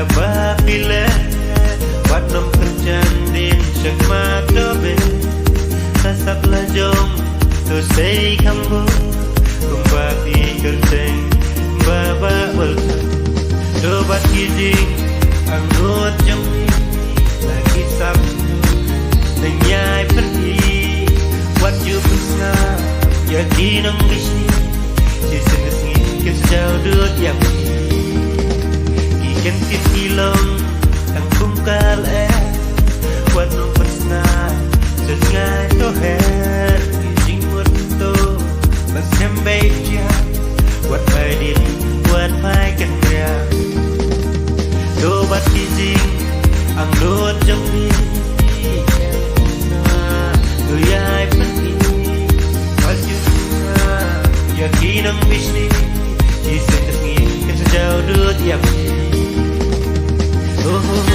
Apabila Watnom terjandin Syekmat dobe Sasaplah jom Tusai kambu Kumpati kerjeng Baba welcome Dobat gizing Angut jom Lagi sab Nenyai pergi Wat you besna Yakin ang bisni Jisin nesngi Kim sejauh dut yang Ikan kit ilong Ang kumkal Wat nung persna Sengai toher Gizing mutu Masem beja Wat pai din Wat pai kan ria Dobat gizing Ang dut jom ni Tuyai pergi Wajib Yakin ang bisni Jisin nesngi Kan sejauh dut yang Oh